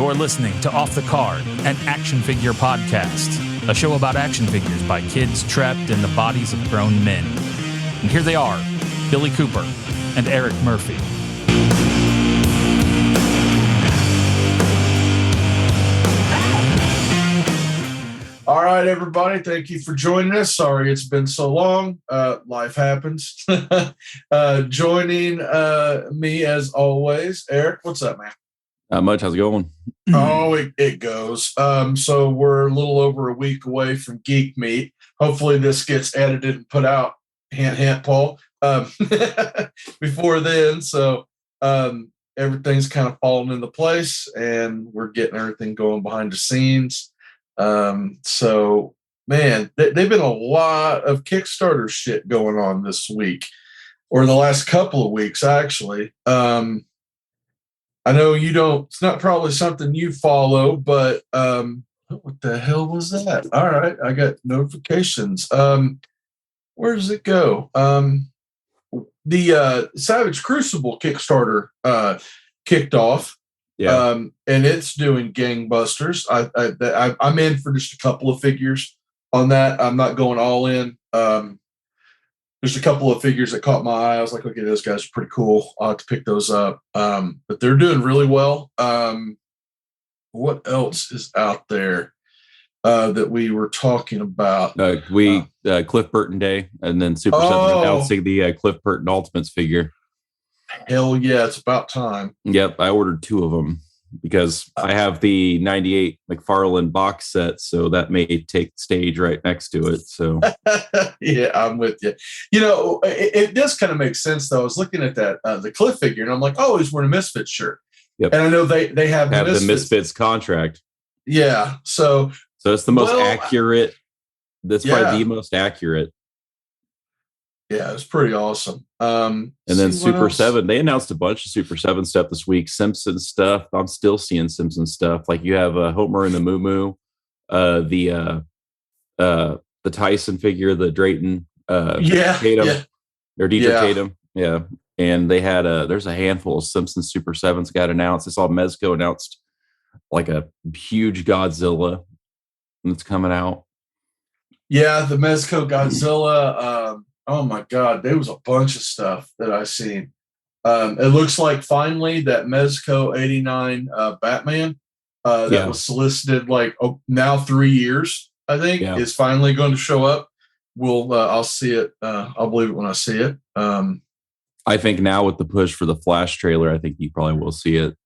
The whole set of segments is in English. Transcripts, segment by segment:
You're listening to Off the Card, an action figure podcast, a show about action figures by kids trapped in the bodies of grown men. And here they are, Billy Cooper and Eric Murphy. All right, everybody. Thank you for joining us. Sorry it's been so long. Life happens. Joining me as always, Eric. What's up, man? Not much. How's it going? Oh, it goes. So we're a little over a week away from Geek Meet. Hopefully this gets edited and put out, hint, hint, Paul, before then. So everything's kind of falling into place, and we're getting everything going behind the scenes. So man, they've been a lot of Kickstarter shit going on this week, or the last couple of weeks, actually. I know you don't, it's not probably something you follow, but what the hell was that? All right, I got notifications. Where does it go? The Savage Crucible Kickstarter kicked off. Yeah. And it's doing gangbusters. I'm in for just a couple of figures on that. I'm not going all in. There's a couple of figures that caught my eye. I was like, okay, those guys are pretty cool. I'll have to pick those up. But they're doing really well. What else is out there that we were talking about? Cliff Burton Day, and then Super 7 announcing the Cliff Burton Ultimates figure. Hell yeah, it's about time. Yep, I ordered 2 of them because I have the 98 McFarlane box set, so that may take stage right next to it. So yeah, I'm with you. You know, it does kind of make sense, though. I was looking at that the Cliff figure, and I'm like, oh, he's wearing a Misfits shirt. Yep. And I know they have the Misfits contract. Yeah, so it's the most accurate. That's probably the most accurate. Yeah, it's pretty awesome. And then Super 7, they announced a bunch of Super 7 stuff this week. Simpsons stuff. I'm still seeing Simpsons stuff. Like you have Homer and the Moo Moo, the Tyson figure, the Drayton, Tatum, or DJ Tatum. Yeah. And they had there's a handful of Simpsons Super 7s got announced. I saw Mezco announced like a huge Godzilla that's coming out. Yeah, the Mezco Godzilla. Oh my God, there was a bunch of stuff that I seen. It looks like finally that Mezco 89 Batman that was solicited now 3 years, I think, is finally going to show up. I'll see it. I'll believe it when I see it. I think now with the push for the Flash trailer, I think you probably will see it.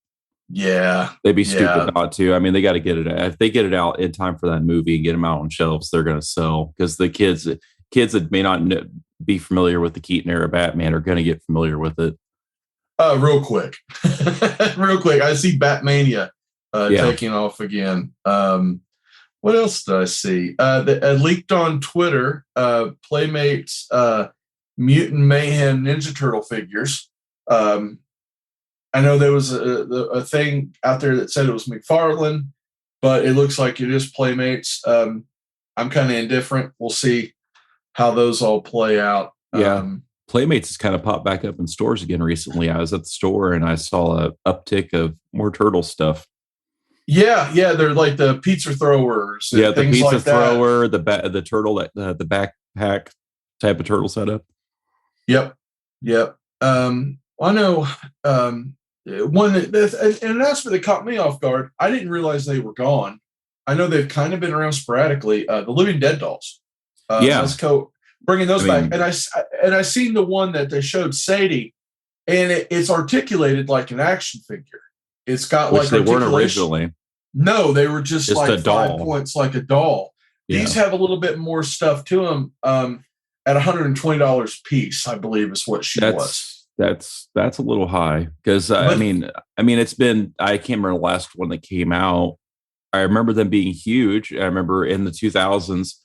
Yeah. They'd be stupid not to. I mean, they got to get it. If they get it out in time for that movie and get them out on shelves, they're going to sell, because the kids that may not be familiar with the Keaton era Batman are going to get familiar with it. Real quick. I see Batmania taking off again. What else did I see? Leaked on Twitter, Playmates Mutant Mayhem Ninja Turtle figures. I know there was a thing out there that said it was McFarlane, but it looks like it is Playmates. I'm kind of indifferent. We'll see how those all play out. Playmates has kind of popped back up in stores again recently. I was at the store and I saw an uptick of more turtle stuff. Yeah, they're like the pizza throwers. Yeah, the pizza thrower, the turtle, the backpack type of turtle setup. Yep. I know one an announcement that caught me off guard. I didn't realize they were gone. I know they've kind of been around sporadically. The Living Dead dolls. Bringing those back, and I seen the one that they showed Sadie, and it's articulated like an action figure. It's got which they weren't originally. No, they were just like a doll. 5 points, like a doll. Yeah. These have a little bit more stuff to them. At $120 a piece, I believe is what she was. That's a little high, because I mean, it's been, I can't remember the last one that came out. I remember them being huge. I remember in the 2000s.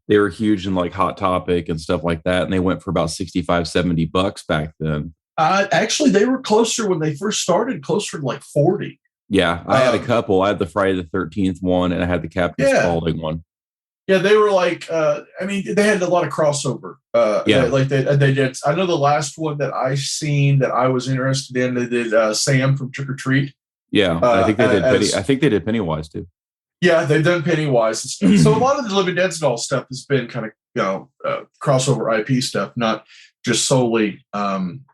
They were huge in like Hot Topic and stuff like that. And they went for about $65-$70 back then. Actually, they were closer when they first started, closer to like 40. Yeah. I had a couple. I had the Friday the 13th one, and I had the Captain Spaulding one. Yeah. They were like, they had a lot of crossover. Like they did. I know the last one that I seen that I was interested in, they did Sam from Trick or Treat. Yeah, I think they did. I think they did Pennywise too. Yeah, they've done Pennywise and stuff. So a lot of the Living Dead doll stuff has been kind of crossover IP stuff, not just solely.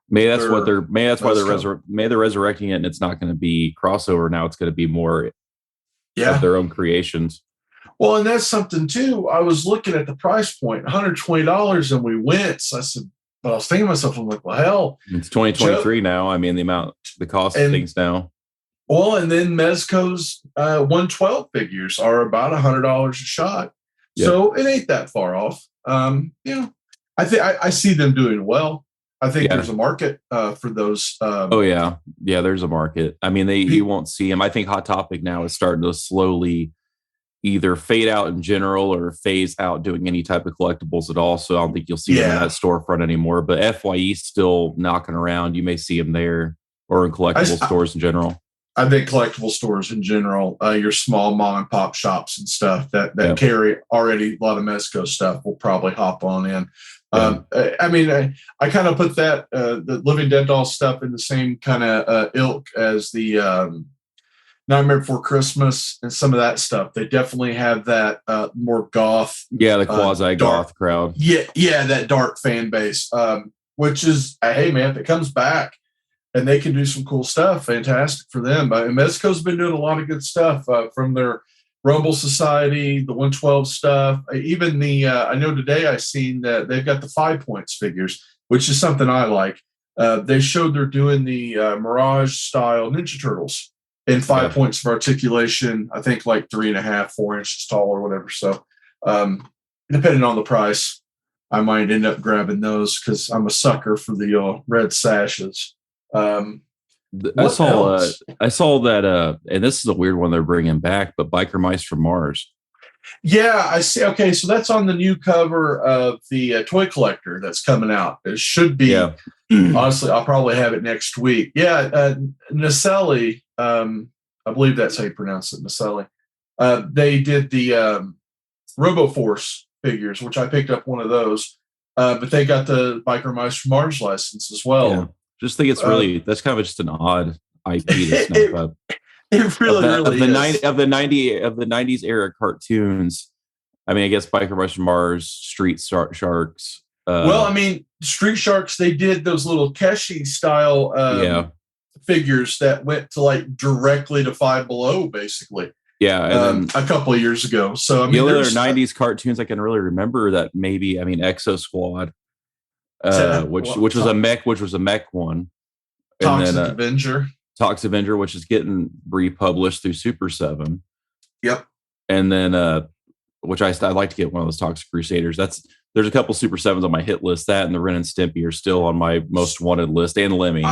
Maybe that's why they're resurrecting it, and it's not going to be crossover now. It's going to be more of their own creations. Well, and that's something too. I was looking at the price point, $120, and we went. So I said, but I was thinking to myself, I'm like, well, hell, it's 2023 now. I mean, the cost of things now. Well, and then Mezco's 112 figures are about $100 a shot, so it ain't that far off. I think I see them doing well. I think there's a market for those. There's a market. I mean, you won't see them. I think Hot Topic now is starting to slowly either fade out in general or phase out doing any type of collectibles at all. So I don't think you'll see them in that storefront anymore. But FYE's still knocking around. You may see them there or in collectible stores in general. I think collectible stores in general, your small mom and pop shops and stuff that carry already a lot of Mezco stuff will probably hop on in. I mean, I kind of put that the Living Dead doll stuff in the same kind of ilk as the Nightmare Before Christmas and some of that stuff. They definitely have that more goth. Yeah, the quasi-goth crowd. Yeah, that dark fan base, which is, hey, man, if it comes back, and they can do some cool stuff. Fantastic for them. Mezco's been doing a lot of good stuff from their Rumble Society, the 112 stuff. Even I know today I seen that they've got the 5 points figures, which is something I like. They showed they're doing the Mirage style Ninja Turtles in 5 points of articulation. I think like 3.5, 4 inches tall or whatever. So depending on the price, I might end up grabbing those because I'm a sucker for the red sashes. I saw that, and this is a weird one they're bringing back, but Biker Mice from Mars. Yeah, I see. Okay, so that's on the new cover of the toy collector that's coming out. It should be. Yeah. Honestly, I'll probably have it next week. Yeah, Naselli, I believe that's how you pronounce it, Naselli. They did the RoboForce figures, which I picked up one of those, but they got the Biker Mice from Mars license as well. Yeah. Just think it's really that's kind of just an odd IP to snap up. It really is. Of the 90s era cartoons, I mean, I guess Biker Mice from Mars, Street Sharks. Well, I mean, Street Sharks, they did those little Keshi style figures that went to like directly to Five Below, basically. Yeah, and then a couple of years ago. So I mean, the other 90s cartoons I can really remember that maybe, I mean, Exo Squad. Which was a mech one. Toxic Avenger. Toxic Avenger, which is getting republished through Super 7. Yep. And then which I'd like to get one of those Toxic Crusaders. There's a couple Super 7s on my hit list. That and the Ren and Stimpy are still on my most wanted list, and Lemmy.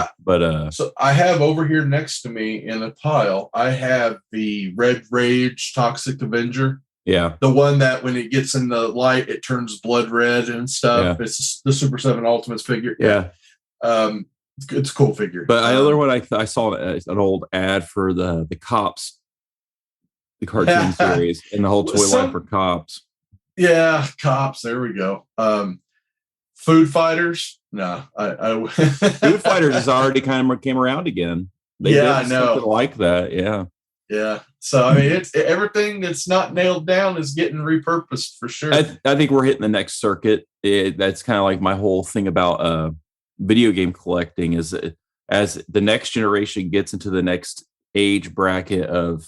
So I have over here next to me in a pile, I have the Red Rage Toxic Avenger. Yeah. The one that when it gets in the light, it turns blood red and stuff. Yeah. It's the Super 7 Ultimates figure. Yeah. It's a cool figure. But another one I saw an old ad for the Cops, the cartoon series, and the whole toy line for Cops. Yeah, Cops. There we go. Food Fighters. No, Food Fighters has already kind of came around again. I know. Something like that. Yeah. Yeah. So, I mean, it's everything that's not nailed down is getting repurposed for sure. I think we're hitting the next circuit. That's kind of like my whole thing about video game collecting is as the next generation gets into the next age bracket of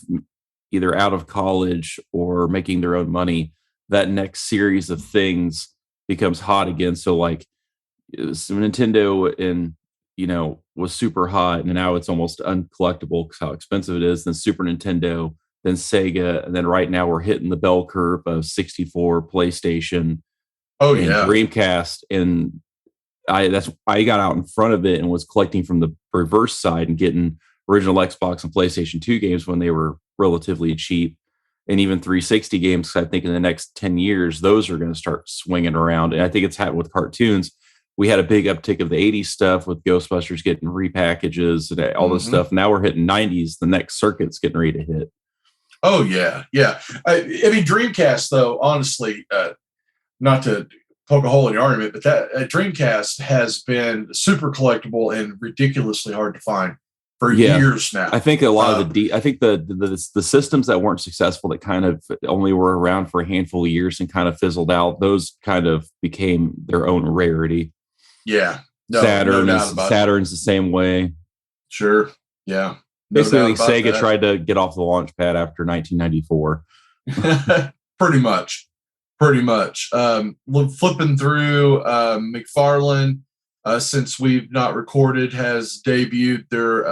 either out of college or making their own money, that next series of things becomes hot again. So like Nintendo was super hot, and now it's almost uncollectible because how expensive it is. Then Super Nintendo, then Sega, and then right now we're hitting the bell curve of 64, PlayStation, Dreamcast, and I got out in front of it and was collecting from the reverse side and getting original Xbox and PlayStation 2 games when they were relatively cheap, and even 360 games. I think in the next 10 years, those are going to start swinging around, and I think it's happened with cartoons. We had a big uptick of the 80s stuff with Ghostbusters getting repackages and all this stuff. Now we're hitting 90s. The next circuit's getting ready to hit. Oh, yeah. Yeah. I mean, Dreamcast, though, honestly, not to poke a hole in the argument, but that Dreamcast has been super collectible and ridiculously hard to find. for years now. I think a lot of I think the systems that weren't successful, that kind of only were around for a handful of years and kind of fizzled out, those kind of became their own rarity. Yeah. Saturn's the same way. Sure. Yeah. Basically, Sega tried to get off the launch pad after 1994. Pretty much. Flipping through, McFarlane, since we've not recorded, has debuted their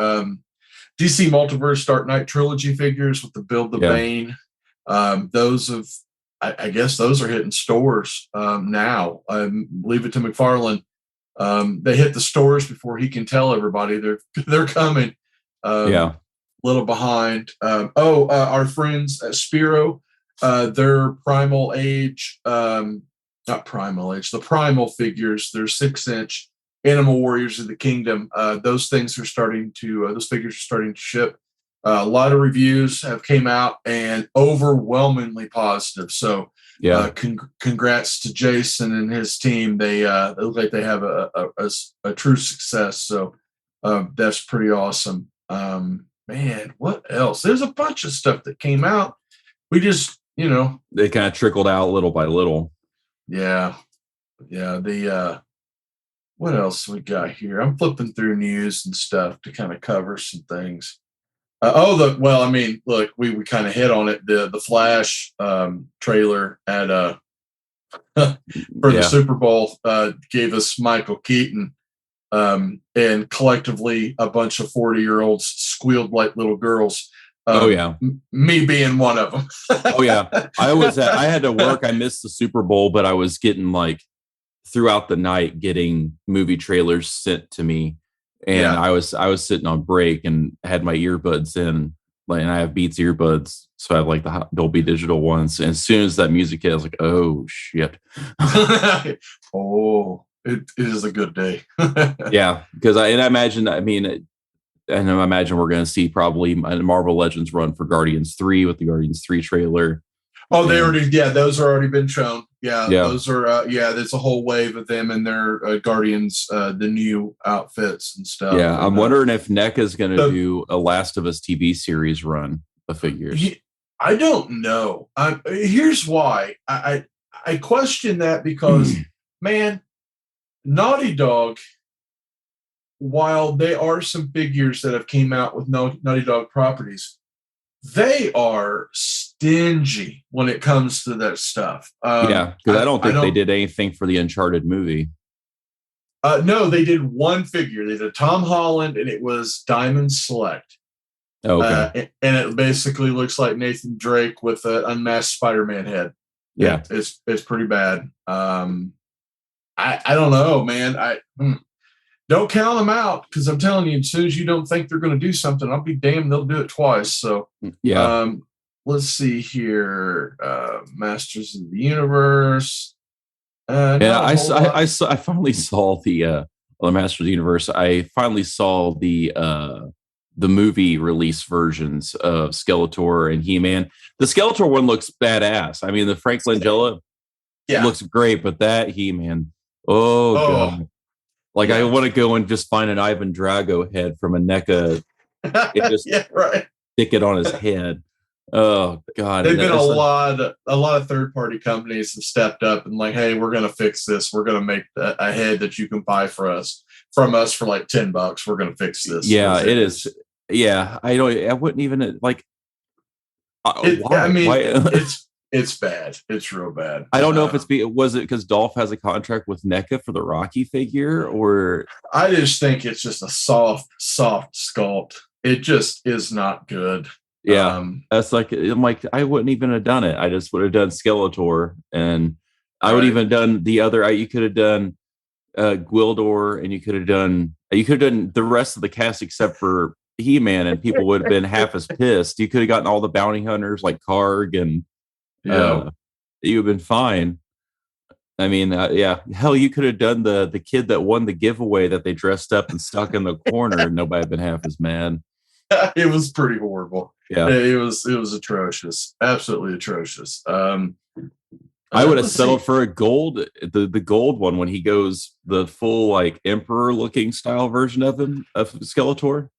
DC Multiverse Dark Knight trilogy figures with the Build the Bane. Those have, I guess, those are hitting stores now. Leave it to McFarlane. They hit the stores before he can tell everybody they're coming. Little behind. Our friends at Spero, their Primal Age, not Primal Age, the Primal figures, their 6-inch Animal Warriors of the Kingdom. Those figures are starting to ship. A lot of reviews have came out and overwhelmingly positive. So congrats to Jason and his team. They look like they have a true success. So that's pretty awesome. Man, what else? There's a bunch of stuff that came out. We just, they kind of trickled out little by little. Yeah. What else we got here? I'm flipping through news and stuff to kind of cover some things. Look, we kind of hit on it. The Flash trailer at for the Super Bowl gave us Michael Keaton, and collectively a bunch of 40-year-olds squealed like little girls. Me being one of them. I had to work. I missed the Super Bowl, but I was getting throughout the night getting movie trailers sent to me. And I was sitting on break and had my earbuds in, and I have Beats earbuds, so I have the Dolby Digital ones. And as soon as that music hit, I was like, "Oh shit!" It is a good day. Because I imagine we're going to see probably Marvel Legends run for Guardians 3 with the Guardians 3 trailer. Those are already been shown. Those are there's a whole wave of them and their Guardians, the new outfits and stuff. I'm wondering if NECA is going to do a Last of Us TV series run of figures. I don't know. Here's why I question that, because man, Naughty Dog, while there are some figures that have came out with Naughty Dog properties, they are stingy when it comes to that stuff. Because I don't think they did anything for the Uncharted movie. No, they did one figure. They did Tom Holland, and it was Diamond Select. Okay. And it basically looks like Nathan Drake with an unmasked Spider-Man head. Yeah. It's pretty bad. I don't know, man. Don't count them out, because I'm telling you, as soon as you don't think they're going to do something, I'll be damned they'll do it twice. So let's see here. Masters of the Universe. I finally saw the Masters of the Universe. I finally saw the movie release versions of Skeletor and He-Man. The Skeletor one looks badass. I mean, the Frank Langella looks great, but that He-Man, God. I want to go and just find an Ivan Drago head from a NECA and just stick it on his head. Oh God! They've been a lot of third-party companies have stepped up and hey, we're going to fix this. We're going to make a head that you can buy from us for $10. We're going to fix this. Yeah, it is. Yeah, I wouldn't even why? It's bad. It's real bad. I don't know if was it because Dolph has a contract with NECA for the Rocky figure, or I just think it's just a soft sculpt. It just is not good. Yeah, that's I wouldn't even have done it. I just would have done Skeletor, and I would even done the other. You could have done Gwildor, and you could have done the rest of the cast except for He-Man, and people would have been half as pissed. You could have gotten all the bounty hunters like Karg and. You've been fine. I mean, hell, you could have done the kid that won the giveaway that they dressed up and stuck in the corner, and nobody had been half as mad. It was pretty horrible. Yeah, it was atrocious, absolutely atrocious. I would have settled for a gold, the gold one when he goes the full emperor looking style version of him, of Skeletor.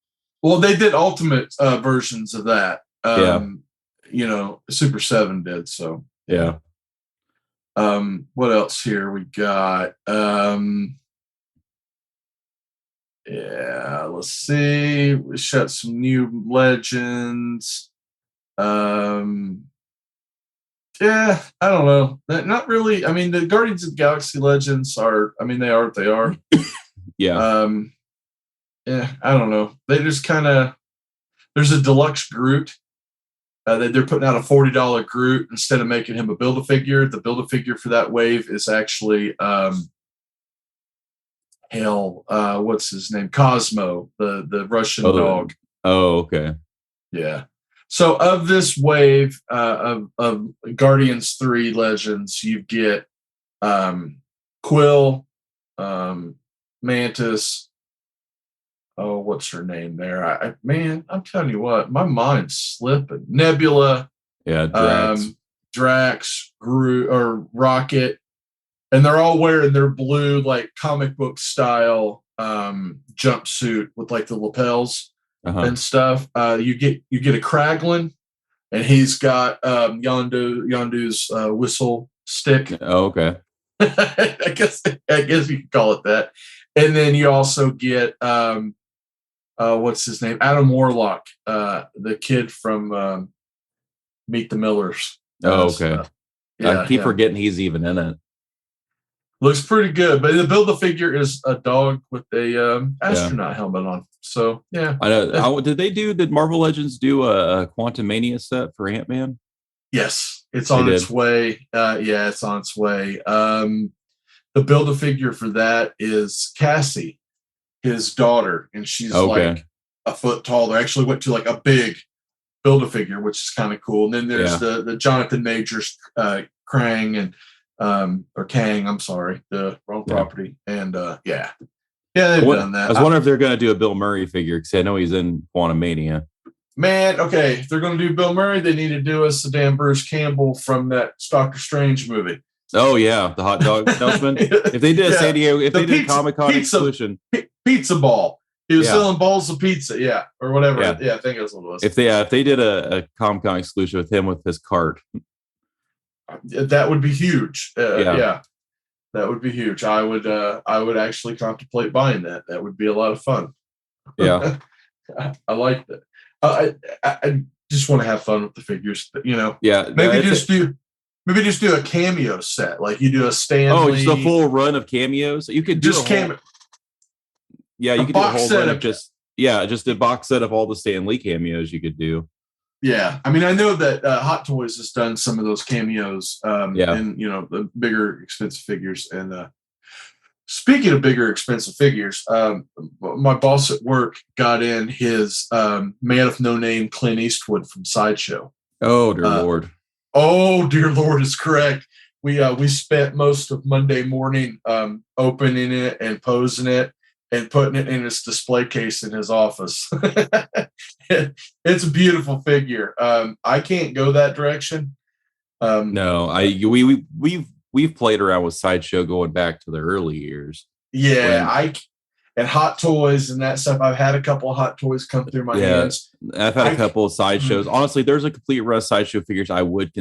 Well, they did ultimate versions of that. Super 7 did. So yeah. What else here we got? Let's see. We shot some new legends. I don't know. Not really. I mean, the Guardians of the Galaxy legends are. I mean, they are what they are. Yeah. I don't know. They just kind of. There's a deluxe Groot. They're putting out a $40 Groot instead of making him a Build-A-Figure. The Build-A-Figure for that wave is actually what's his name? Cosmo, the Russian dog. Oh, okay. Yeah. So of this wave of Guardians 3 Legends, you get Quill, Mantis. Oh, what's her name there? I'm telling you what, my mind's slipping. Nebula. Yeah, Drax, Groot, or Rocket. And they're all wearing their blue, like comic book style jumpsuit with like the lapels and stuff. You get a Kraglin, and he's got Yondu's whistle stick. Oh, okay. I guess you could call it that. And then you also get what's his name? Adam Warlock, the kid from Meet the Millers. Oh, okay. I keep forgetting he's even in it. Looks pretty good, but the Build-A-Figure is a dog with a astronaut helmet on. So yeah, I know. Did Marvel Legends do a Quantum Mania set for Ant-Man? Yes, it's on its way. It's on its way. The Build-A-Figure for that is Cassie, his daughter, and she's like a foot tall. They actually went to like a big Build-A-Figure, which is kind of cool. And then there's the Jonathan Majors Krang and or Kang, I'm sorry, the wrong property. And they've done that. I was wondering if they're going to do a Bill Murray figure, because I know he's in Quantum Mania. Man, okay, if they're going to do Bill Murray, they need to do us the damn Bruce Campbell from that Doctor Strange movie. Oh yeah, the hot dog salesman. If they did a San Diego, if they did a Comic-Con exclusion, pizza ball. He was selling balls of pizza, or whatever. Yeah, I think that's what it was. If they did a Comic-Con exclusion with him with his cart, that would be huge. That would be huge. I would actually contemplate buying that. That would be a lot of fun. Yeah, I like that. I just want to have fun with the figures, Yeah, maybe just do a cameo set, like you do a Stan Lee. Oh, just a full run of cameos. You could do just cameo. Yeah, you could do a whole run of just a box set of all the Stan Lee cameos you could do. Yeah, I mean, I know that Hot Toys has done some of those cameos, in the bigger expensive figures. And speaking of bigger expensive figures, my boss at work got in his Man of No Name Clint Eastwood from Sideshow. Oh dear Lord! Oh dear Lord is correct. We spent most of Monday morning opening it and posing it and putting it in his display case in his office. It's a beautiful figure. I can't go that direction. No, we've played around with Sideshow going back to the early years. Yeah, and Hot Toys and that stuff. I've had a couple of Hot Toys come through my hands. I've had a couple of Sideshows. Honestly, there's a complete run of Sideshow figures I would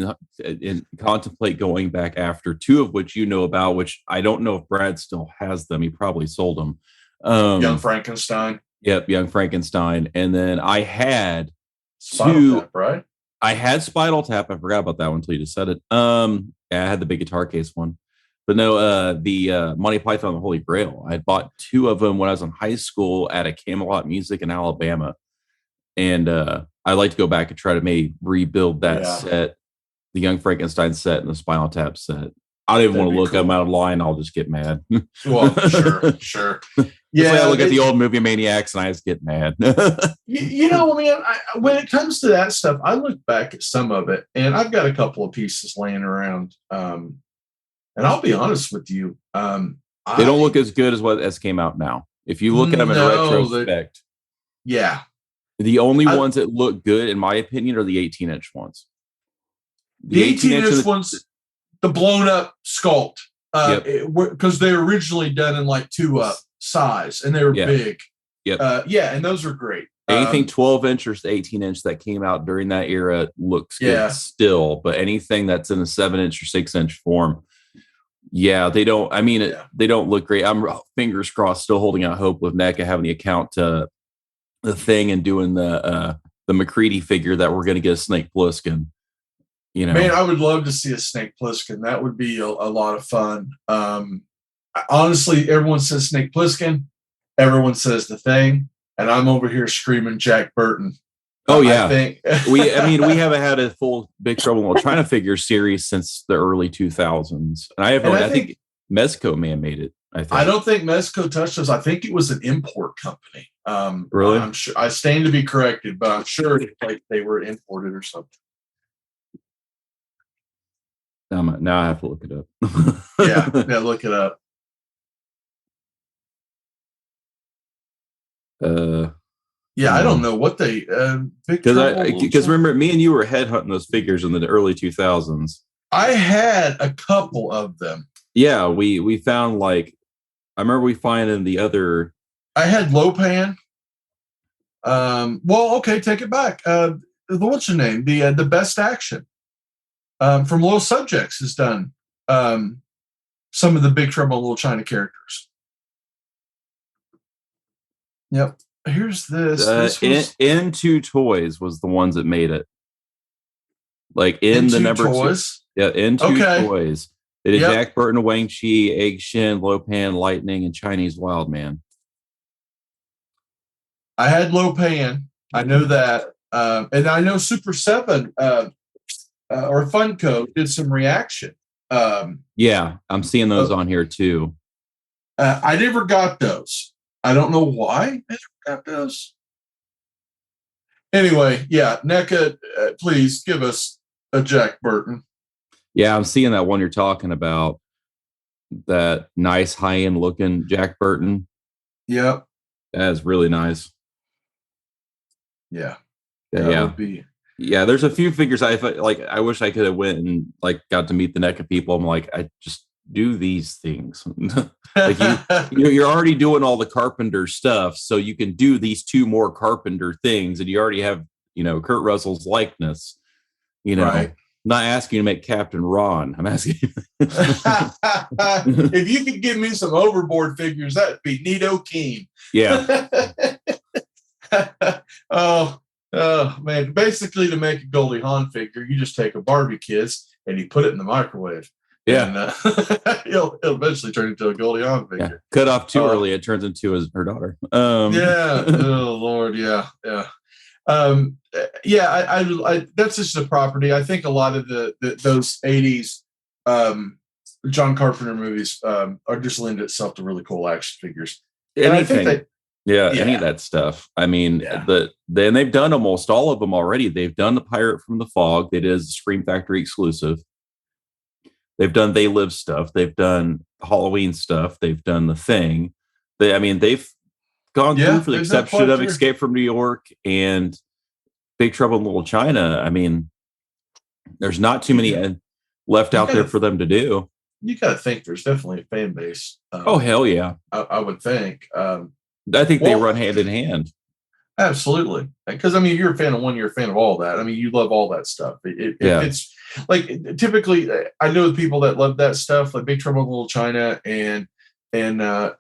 contemplate going back after, two of which you know about, which I don't know if Brad still has them. He probably sold them. Young Frankenstein. Yep, Young Frankenstein. And then I had Spinal Tap, right? I had Spinal Tap. I forgot about that one until you just said it. I had the big guitar case one. But no, the Monty Python and the Holy Grail. I had bought two of them when I was in high school at a Camelot Music in Alabama. And I like to go back and try to maybe rebuild that set, the Young Frankenstein set and the Spinal Tap set. I don't even want to look at them out of line. I'll just get mad. Well, sure. Yeah, I look at the old Movie Maniacs and I just get mad. When it comes to that stuff, I look back at some of it, and I've got a couple of pieces laying around. And I'll be honest with you, they don't look as good as what came out now. If you look at them in retrospect, the only ones that look good, in my opinion, are the 18-inch ones. The 18-inch ones. The blown up sculpt, because they were originally done in like 2-up size, and they were big. Yep. And those are great. Anything 12-inch or 18-inch that came out during that era looks good still, but anything that's in a 7-inch or 6-inch form, they don't. I mean, they don't look great. I'm fingers crossed, still holding out hope with NECA having the account to the thing and doing the McCready figure that we're going to get a Snake Plissken. You know, man, I would love to see a Snake Plissken. That would be a lot of fun. Honestly, everyone says Snake Plissken, everyone says the Thing, and I'm over here screaming Jack Burton. Oh yeah, I think we haven't had a full Big Trouble in Little China figure series since the early 2000s. And I think Mezco made it. I don't think Mezco touched us. I think it was an import company. Really? I'm sure. I stand to be corrected, but I'm sure they were imported or something. Now I have to look it up. yeah, look it up. I don't know what they because remember, me and you were headhunting those figures in the early 2000s. I had a couple of them. Yeah, we found I remember we finding the other. I had Lopan. Well, okay, take it back. What's your name? The Best Action from Little Subjects has done some of the Big Trouble in Little China characters. Yep. Here's this. N2 Toys was the ones that made it. In the number toys. Two. Yeah, N2 Toys. They did Jack Burton, Wang Chi, Egg Shin, Lopan, Lightning, and Chinese Wildman. I had Lopan. I know that. And I know Super 7 or Funko did some reaction. Yeah, I'm seeing those on here too. I never got those. I don't know why I never got those. Anyway, NECA, please give us a Jack Burton. Yeah, I'm seeing that one you're talking about. That nice high-end looking Jack Burton. Yep. That is really nice. Yeah. Would be. Yeah, there's a few figures I wish I could have went and got to meet the NECA people. I'm like, I just do these things. You're already doing all the Carpenter stuff, so you can do these 2 more Carpenter things, and you already have Kurt Russell's likeness. Right. Not asking you to make Captain Ron. I'm asking you. If you could give me some Overboard figures, that'd be neato keen. Yeah. Oh man! Basically, to make a Goldie Hawn figure, you just take a Barbie Kids and you put it in the microwave. Yeah, and, he'll eventually turn into a Goldie Hawn figure. Yeah. Cut off too early, it turns into her daughter. Yeah. Oh Lord. Yeah. I that's just a property. I think a lot of those 80s John Carpenter movies are just lend itself to really cool action figures. Anything. Any of that stuff. I mean, then they've done almost all of them already. They've done the Pirate from the Fog. They did as a Scream Factory exclusive. They've done They Live stuff. They've done Halloween stuff. They've done The Thing. They've gone through, for the exception of Escape from New York and Big Trouble in Little China. I mean, there's not too many left out there for them to do. You got to think there's definitely a fan base. Oh, hell yeah. I would think. I think they run hand in hand. Absolutely. Because, I mean, you're a fan of one, you're a fan of all that. I mean, you love all that stuff. It's typically, I know the people that love that stuff, like Big Trouble in Little China and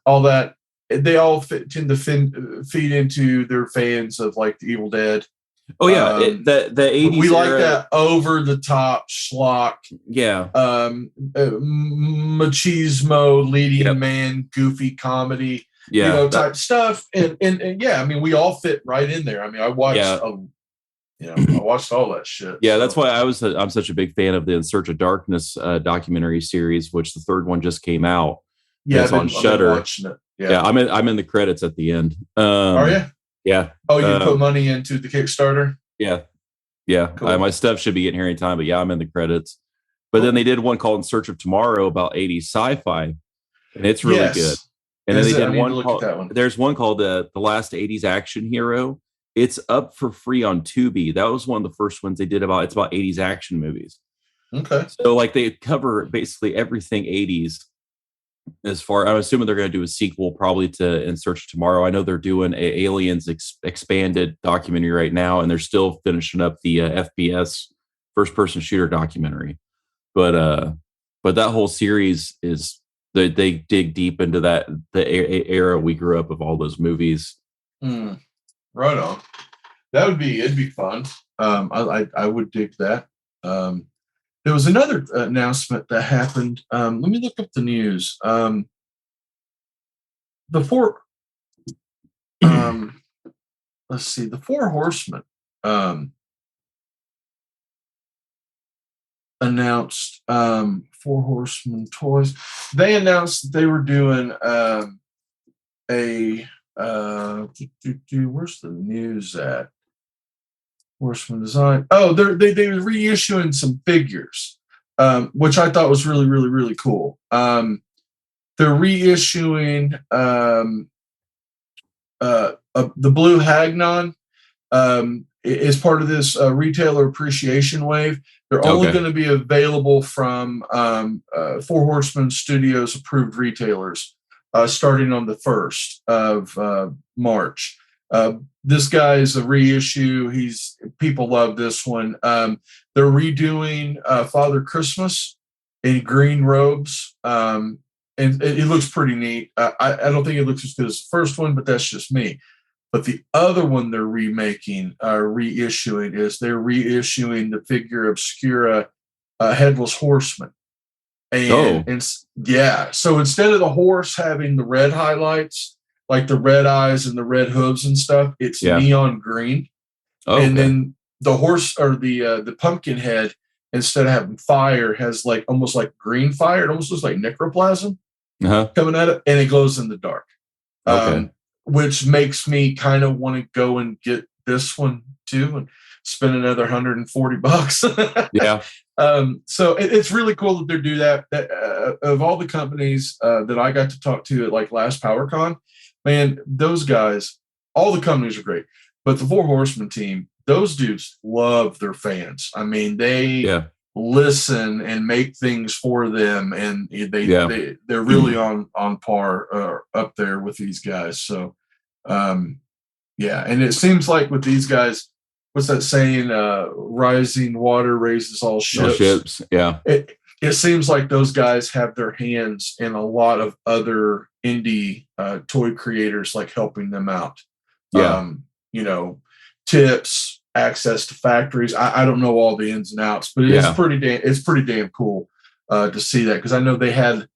all that, they all tend to feed into their fans of the Evil Dead. Oh yeah, the 80s. We like that over the top schlock. Yeah. Machismo, leading man, goofy comedy. Yeah, type stuff, and I mean, we all fit right in there. I mean, I watched, I watched all that shit. Yeah, that's why I'm such a big fan of the In Search of Darkness documentary series, which the 3rd one just came out. Yeah, it's on Shudder. Yeah, I'm in the credits at the end. Are you? Yeah. Oh, you put money into the Kickstarter? Yeah. Cool. My stuff should be getting here anytime, but I'm in the credits. But then they did one called In Search of Tomorrow about 80s sci-fi, and it's really good. And then they did one. There's one called the Last 80s Action Hero. It's up for free on Tubi. That was one of the first ones they did about 80s action movies. Okay. So they cover basically everything 80s. as far, I'm assuming they're going to do a sequel probably to In Search of Tomorrow. I know they're doing a Aliens expanded documentary right now, and they're still finishing up the FPS first person shooter documentary. But that whole series is they dig deep into the era we grew up of all those movies. Right on. It'd be fun. I would dig that. There was another announcement that happened. Let me look up the news. The Four Horsemen announced Four Horsemen toys. They announced that they were doing where's the news at? Horseman design. Oh, they were reissuing some figures, which I thought was really, really, really cool. They're reissuing the Blue Hagnon is part of this retailer appreciation wave. They're only going to be available from Four Horsemen Studios approved retailers starting on the 1st of March. This guy is a reissue. People love this one. They're redoing Father Christmas in green robes, and it looks pretty neat. I don't think it looks as good as the first one, but that's just me. But the other one they're reissuing is they're reissuing the figure Obscura Headless Horseman. And so instead of the horse having the red highlights, like the red eyes and the red hooves and stuff, it's neon green. And then the horse or the pumpkin head, instead of having fire, has like almost like green fire. It almost looks like necroplasm coming at it, and it glows in the dark. Which makes me kind of want to go and get this one too and spend another $140. Yeah. So it's really cool that they do that. Of all the companies that I got to talk to at like last PowerCon, man, those guys, all the companies are great, but the Four Horsemen team, those dudes love their fans. I mean, they listen and make things for them, and they're really on par up there with these guys. So, and it seems like with these guys, what's that saying? Rising water raises all ships. Yeah. It seems like those guys have their hands in a lot of other indie toy creators, like helping them out. Tips, access to factories. I don't know all the ins and outs, but it's pretty damn cool to see that, because I know they had, I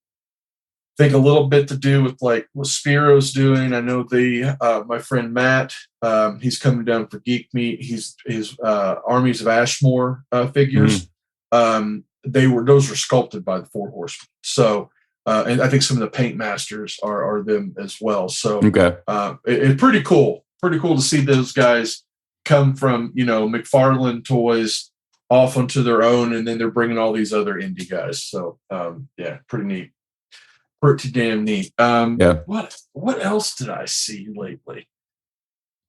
think, a little bit to do with like what Spero's doing. I know my friend Matt, he's coming down for Geek Meet. His Armies of Ashmore figures. Those were sculpted by the Four Horsemen. So, and I think some of the paint masters are them as well. So, it's pretty cool. Pretty cool to see those guys come from, McFarlane Toys off onto their own, and then they're bringing all these other indie guys. So, pretty neat. Pretty damn neat. What else did I see lately?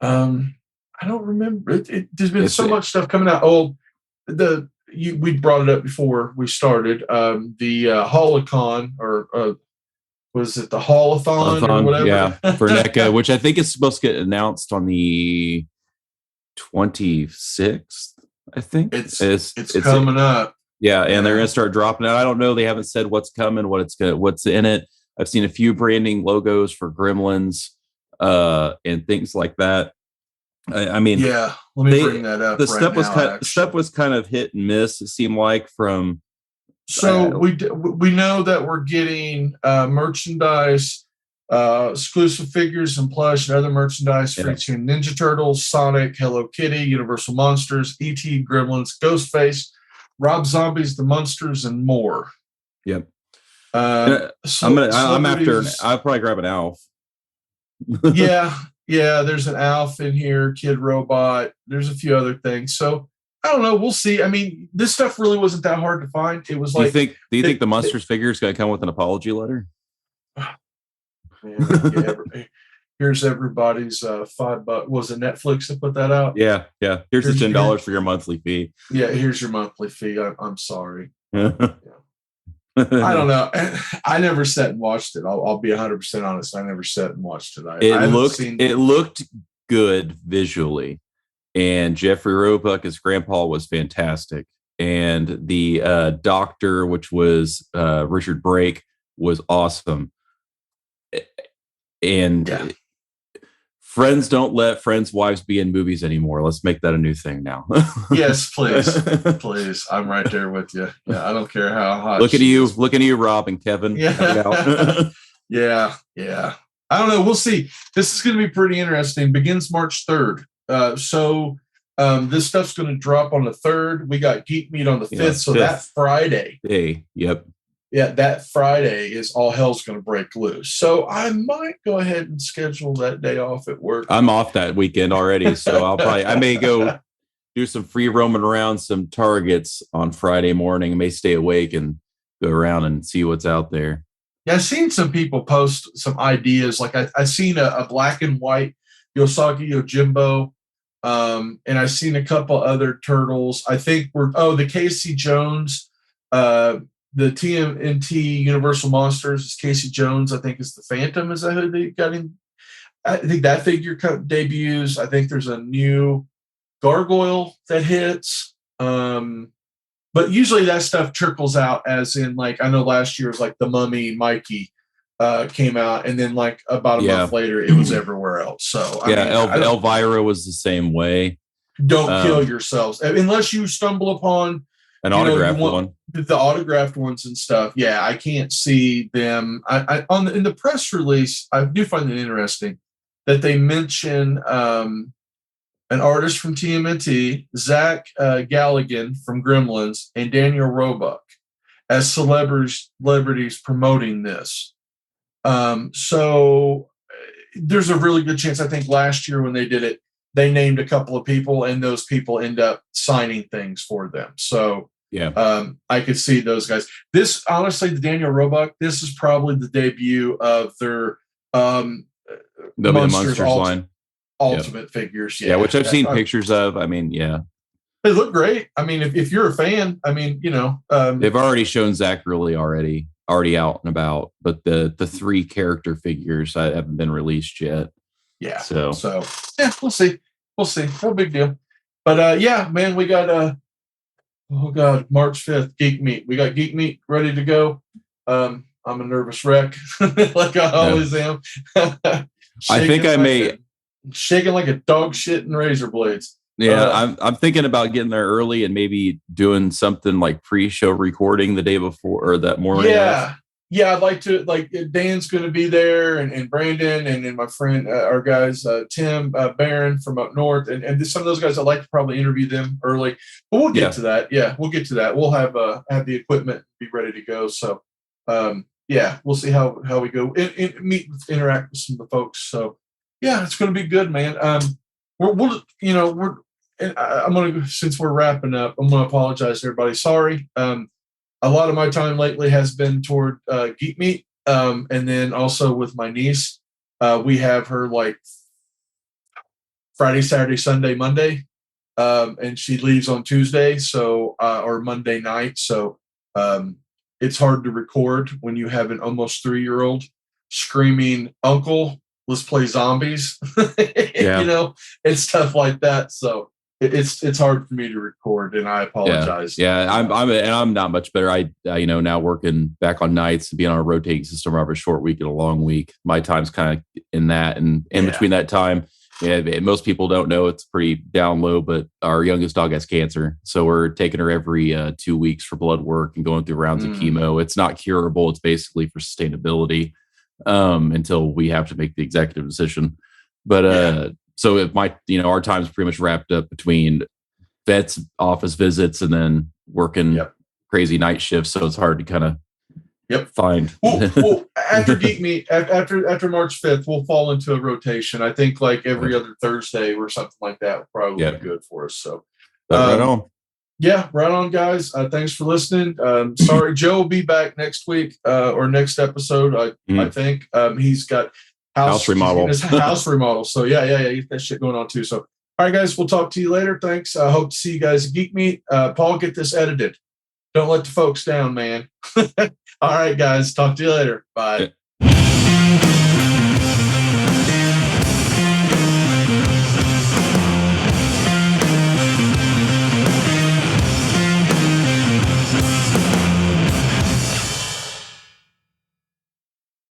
I don't remember. There's been so much stuff coming out. We brought it up before we started. The Holocon, or was it the Holothon or whatever? Yeah, for NECA, which I think is supposed to get announced on the 26th. I think it's coming up. Yeah, and they're gonna start dropping it. I don't know. They haven't said what's coming, what's in it. I've seen a few branding logos for Gremlins, and things like that. I mean, let me bring that up. The stuff was kind of hit and miss. It seemed like from. So we know that we're getting merchandise, exclusive figures and plush and other merchandise featuring Ninja Turtles, Sonic, Hello Kitty, Universal Monsters, E.T., Gremlins, Ghostface, Rob Zombies, the Monsters, and more. Yep. I'm after. I'll probably grab an Alf. Yeah. There's an Alf in here, Kid Robot. There's a few other things. So I don't know. We'll see. I mean, this stuff really wasn't that hard to find. It was like. Do you think the Monsters figure is going to come with an apology letter? Here's everybody's $5. Was it Netflix that put that out? Yeah. Here's the $10 for your monthly fee. Yeah, here's your monthly fee. I'm sorry. I don't know. I never sat and watched it. I'll be 100% honest. I never sat and watched it. It looked good visually, and Jeffrey Roebuck as Grandpa was fantastic, and the doctor, which was Richard Brake, was awesome. And friends don't let friends' wives be in movies anymore. Let's make that a new thing now. Yes, please. Please. I'm right there with you. Yeah, I don't care how hot. Looking at you, Rob and Kevin. Yeah. Yeah. I don't know. We'll see. This is going to be pretty interesting. Begins March 3rd. This stuff's going to drop on the 3rd. We got Geek Meet on the 5th. So 5th. That Friday. Hey, yep. Yeah, that Friday is all hell's going to break loose. So I might go ahead and schedule that day off at work. I'm off that weekend already, so I may go do some free roaming around some Targets on Friday morning. I may stay awake and go around and see what's out there. Yeah, I've seen some people post some ideas. Like I've seen a black and white Yosagi Yojimbo, and I've seen a couple other turtles. I think the Casey Jones. The TMNT Universal Monsters is Casey Jones. I think is the Phantom. Is that who they got in? I think that figure debuts. I think there's a new Gargoyle that hits. But usually that stuff trickles out as in, like, I know last year was like the Mummy Mikey came out, and then like about a month later it was everywhere else. So Elvira was the same way. Don't kill yourselves unless you stumble upon an autographed one. The autographed ones and stuff. Yeah, I can't see them. In the press release, I do find it interesting that they mention an artist from TMNT, Zach Galligan from Gremlins, and Daniel Roebuck as celebrities promoting this. So there's a really good chance. I think last year when they did it, they named a couple of people, and those people end up signing things for them. So I could see those guys. This, honestly, the Daniel Roebuck, this is probably the debut of their Monsters line. Ultimate figures. Yeah, which I've seen pictures of. I mean, they look great. I mean, if you're a fan, I mean, they've already shown Zach really already out and about, but the 3 character figures haven't been released yet. Yeah. So yeah, we'll see. No big deal. But man, we got March 5th, Geek Meet. We got Geek Meet ready to go. I'm a nervous wreck, like I always am. I think I may shaking like a dog shit in razor blades. Yeah, I'm thinking about getting there early and maybe doing something like pre-show recording the day before or that morning. Yeah, I'd like to. Like, Dan's going to be there, and Brandon, and then my friend, our guys, Tim Barron from up north, and some of those guys. I'd like to probably interview them early, but we'll get to that. Yeah, we'll get to that. We'll have the equipment be ready to go. So, we'll see how we go and interact with some of the folks. So, yeah, it's going to be good, man. I'm going to, since we're wrapping up, I'm going to apologize to everybody. Sorry. A lot of my time lately has been toward Geek Meet, and then also with my niece. We have her like Friday, Saturday, Sunday, Monday, and she leaves on Tuesday, or Monday night. So it's hard to record when you have an almost 3-year-old screaming, "Uncle, let's play zombies," and stuff like that. So it's hard for me to record, and I apologize. I'm not much better. I now working back on nights and being on a rotating system. I have a short week and a long week. My time's kind of in that, and in between that time, most people don't know it's pretty down low, but our youngest dog has cancer, so we're taking her every 2 weeks for blood work and going through rounds of chemo. It's not curable. It's basically for sustainability until we have to make the executive decision. But so if our time's pretty much wrapped up between vet's office visits and then working crazy night shifts. So it's hard to kind of find. Well, after Geek Meet, after March 5th, we'll fall into a rotation. I think like every other Thursday or something like that would probably be good for us. So right on. Yeah, right on, guys. Thanks for listening. Sorry, Joe will be back next week or next episode. I think he's got house remodel. House remodel. So yeah, get that shit going on too. So all right, guys, we'll talk to you later. Thanks. I hope to see you guys at Geek Meet. Paul, get this edited. Don't let the folks down, man. All right, guys. Talk to you later. Bye.